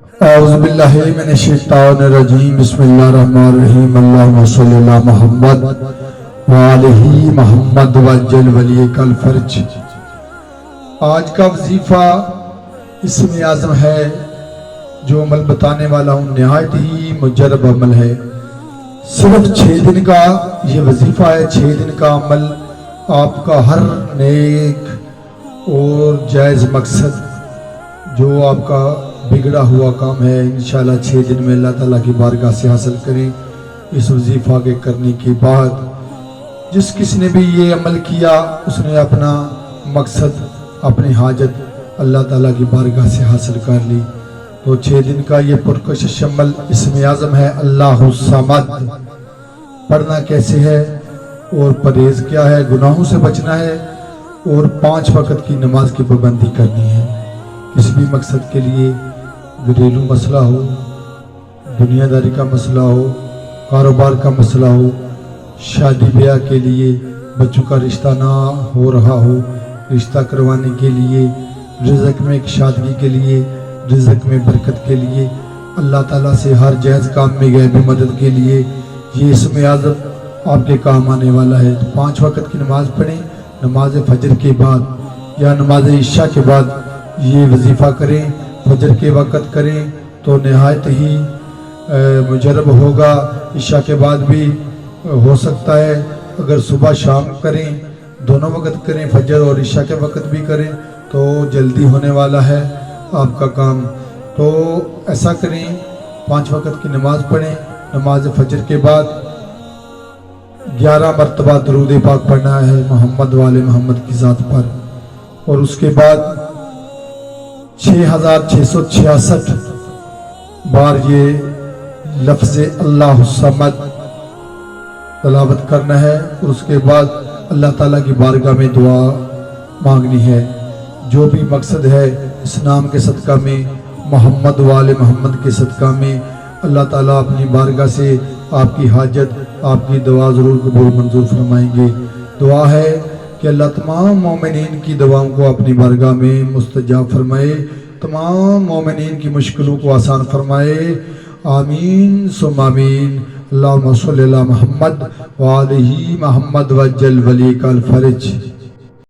اعوذ باللہ من الشیطان الرجیم بسم اللہ الرحمن الرحیم اللہم صلی اللہ محمد وآلہ محمد وجل ولی کل فرج۔ آج کا وظیفہ اسم اعظم ہے جو عمل بتانے والا ہوں، نہایت ہی مجرب عمل ہے۔ صرف 6 دن کا یہ وظیفہ ہے، 6 دن کا عمل آپ کا ہر نیک اور جائز مقصد جو آپ کا بگڑا ہوا کام ہے انشاءاللہ 6 دن میں اللہ تعالیٰ کی بارگاہ سے حاصل کریں۔ اس وظیفہ کے کرنے کے بعد جس کسی نے بھی یہ عمل کیا اس نے اپنا مقصد، اپنی حاجت اللہ تعالیٰ کی بارگاہ سے حاصل کر لی۔ تو 6 دن کا یہ پرکشش عمل اسم اعظم ہے اللہ الصمد۔ پڑھنا کیسے ہے اور پرہیز کیا ہے، گناہوں سے بچنا ہے اور 5 وقت کی نماز کی پابندی کرنی ہے۔ کسی بھی مقصد کے لیے، گھریلو مسئلہ ہو، دنیا داری کا مسئلہ ہو، کاروبار کا مسئلہ ہو، شادی بیاہ کے لیے، بچوں کا رشتہ نہ ہو رہا ہو، رشتہ کروانے کے لیے، رزق میں ایک شادی کے لیے، رزق میں برکت کے لیے، اللہ تعالیٰ سے ہر جائز کام میں غیبی مدد کے لیے یہ اسم اعظم آپ کے کام آنے والا ہے۔ 5 وقت کی نماز پڑھیں، نماز فجر کے بعد یا نماز عشاء کے بعد یہ وظیفہ کریں، فجر کے وقت کریں تو نہایت ہی مجرب ہوگا۔ عشاء کے بعد بھی ہو سکتا ہے، اگر صبح شام کریں، دونوں وقت کریں، فجر اور عشاء کے وقت بھی کریں تو جلدی ہونے والا ہے آپ کا کام۔ تو ایسا کریں، 5 وقت کی نماز پڑھیں، نماز فجر کے بعد 11 مرتبہ درود پاک پڑھنا ہے محمد والے محمد کی ذات پر، اور اس کے بعد 6666 بار یہ لفظ اللہ الصمد تلاوت کرنا ہے، اور اس کے بعد اللہ تعالیٰ کی بارگاہ میں دعا مانگنی ہے۔ جو بھی مقصد ہے اس نام کے صدقہ میں، محمد والے محمد کے صدقہ میں، اللہ تعالیٰ اپنی بارگاہ سے آپ کی حاجت، آپ کی دعا ضرور قبول منظور فرمائیں گے۔ دعا ہے کہ اللہ تمام مومنین کی دعاؤں کو اپنی بارگاہ میں مستجاب فرمائے، تمام مومنین کی مشکلوں کو آسان فرمائے، آمین ثم آمین۔ اللہم صلی اللہ محمد وآلہ محمد وجل ولی کل فرج۔